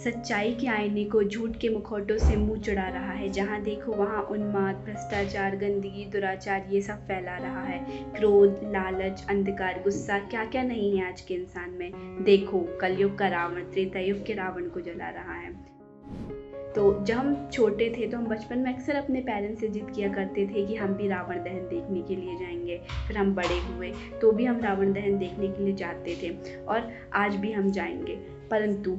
सच्चाई के आईने को झूठ के मुखौटों से मुंह चढ़ा रहा है। जहाँ देखो वहाँ उन्माद, भ्रष्टाचार, गंदगी, दुराचार ये सब फैला रहा है। क्रोध, लालच, अंधकार, गुस्सा, क्या क्या नहीं है आज के इंसान में। देखो कलयुग का रावण त्रेता युग के रावण को जला रहा है। तो जब हम छोटे थे तो हम बचपन में अक्सर अपने पेरेंट्स से जिद किया करते थे कि हम भी रावण दहन देखने के लिए जाएंगे। फिर हम बड़े हुए तो भी हम रावण दहन देखने के लिए जाते थे और आज भी हम जाएंगे। परंतु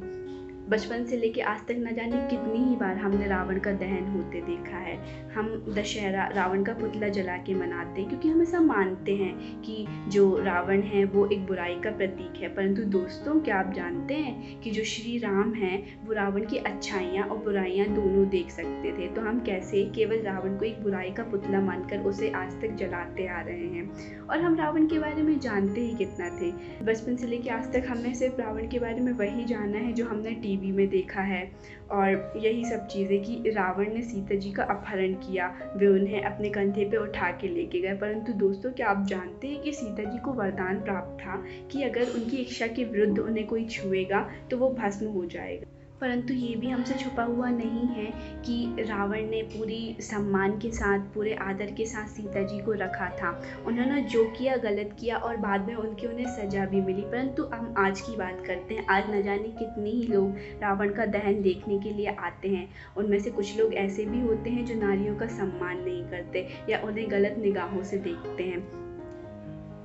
बचपन से लेके आज तक न जाने कितनी ही बार हमने रावण का दहन होते देखा है। हम दशहरा रावण का पुतला जला के मनाते हैं क्योंकि हम ऐसा मानते हैं कि जो रावण है वो एक बुराई का प्रतीक है। परंतु दोस्तों, क्या आप जानते हैं कि जो श्री राम हैं वो रावण की अच्छाइयाँ और बुराइयाँ दोनों देख सकते थे। तो हम कैसे केवल रावण को एक बुराई का पुतला मानकर उसे आज तक जलाते आ रहे हैं। और हम रावण के बारे में जानते ही कितना थे। बचपन से लेके आज तक हमने सिर्फ रावण के बारे में वही जाना है जो हमने टीवी में देखा है। और यही सब चीज़ें कि रावण ने सीता जी का अपहरण किया, वे उन्हें अपने कंधे पे उठा के लेके गए। परंतु दोस्तों, क्या आप जानते हैं कि सीता जी को वरदान प्राप्त था कि अगर उनकी इच्छा के विरुद्ध उन्हें कोई छुएगा तो वो भस्म हो जाएगा। परंतु ये भी हमसे छुपा हुआ नहीं है कि रावण ने पूरी सम्मान के साथ, पूरे आदर के साथ सीता जी को रखा था। उन्होंने जो किया गलत किया और बाद में उन्हें सज़ा भी मिली। परंतु हम आज की बात करते हैं। आज न जाने कितने ही लोग रावण का दहन देखने के लिए आते हैं। उनमें से कुछ लोग ऐसे भी होते हैं जो नारियों का सम्मान नहीं करते या उन्हें गलत निगाहों से देखते हैं।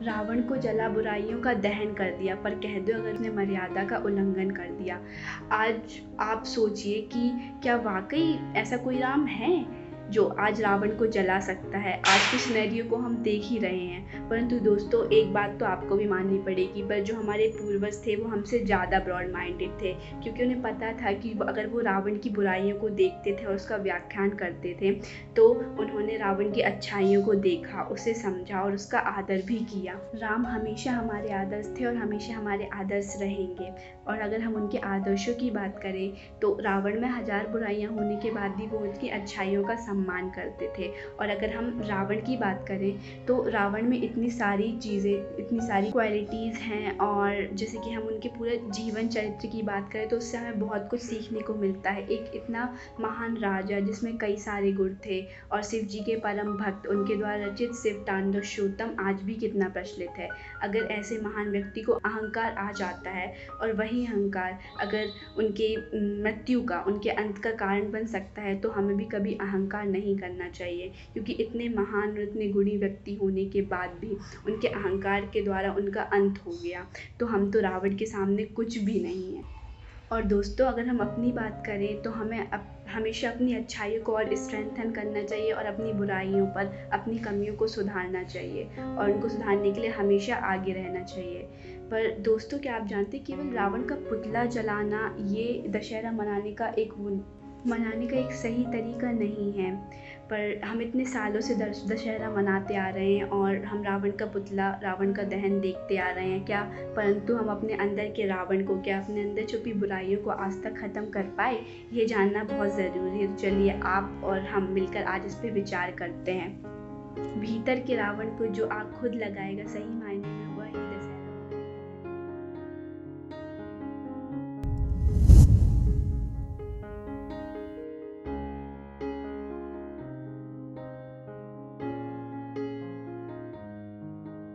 रावण को जला, बुराइयों का दहन कर दिया, पर कह दो अगर उसने मर्यादा का उल्लंघन कर दिया। आज आप सोचिए कि क्या वाकई ऐसा कोई राम है जो आज रावण को जला सकता है। आज के सिनेरियो को हम देख ही रहे हैं। परंतु दोस्तों, एक बात तो आपको भी माननी पड़ेगी, पर जो हमारे पूर्वज थे वो हमसे ज़्यादा ब्रॉड माइंडेड थे, क्योंकि उन्हें पता था कि अगर वो रावण की बुराइयों को देखते थे और उसका व्याख्यान करते थे तो उन्होंने रावण की अच्छाइयों को देखा, उसे समझा और उसका आदर भी किया। राम हमेशा हमारे आदर्श थे और हमेशा हमारे आदर्श रहेंगे। और अगर हम उनके आदर्शों की बात करें तो रावण में हज़ार बुराइयां होने के बाद भी वो उसकी अच्छाइयों का सम्मान करते थे। और अगर हम रावण की बात करें तो रावण में इतनी सारी चीज़ें, इतनी सारी क्वालिटीज़ हैं। और जैसे कि हम उनके पूरे जीवन चरित्र की बात करें तो उससे हमें बहुत कुछ सीखने को मिलता है। एक इतना महान राजा जिसमें कई सारे गुण थे और शिव जी के परम भक्त, उनके द्वारा रचित शिव तांडव शोतम आज भी कितना प्रचलित है। अगर ऐसे महान व्यक्ति को अहंकार आ जाता है और वही अहंकार अगर उनके मृत्यु का, उनके अंत का कारण बन सकता है, तो हमें भी कभी अहंकार नहीं करना चाहिए। क्योंकि इतने महान और इतने गुणी व्यक्ति होने के बाद भी उनके अहंकार के द्वारा उनका अंत हो गया, तो हम तो रावण के सामने कुछ भी नहीं है। और दोस्तों, अगर हम अपनी बात करें तो हमें हमेशा अपनी अच्छाइयों को और स्ट्रेंथन करना चाहिए और अपनी बुराइयों पर, अपनी कमियों को सुधारना चाहिए और उनको सुधारने के लिए हमेशा आगे रहना चाहिए। पर दोस्तों, क्या आप जानते हैं केवल रावण का पुतला जलाना ये दशहरा मनाने का एक सही तरीका नहीं है। पर हम इतने सालों से दशहरा मनाते आ रहे हैं और हम रावण का पुतला, रावण का दहन देखते आ रहे हैं क्या, परंतु हम अपने अंदर के रावण को, क्या अपने अंदर छुपी बुराइयों को आज तक ख़त्म कर पाए, ये जानना बहुत ज़रूरी है। तो चलिए आप और हम मिलकर आज इस पर विचार करते हैं। भीतर के रावण को जो आग खुद लगाएगा, सही मायने में वही दशहरा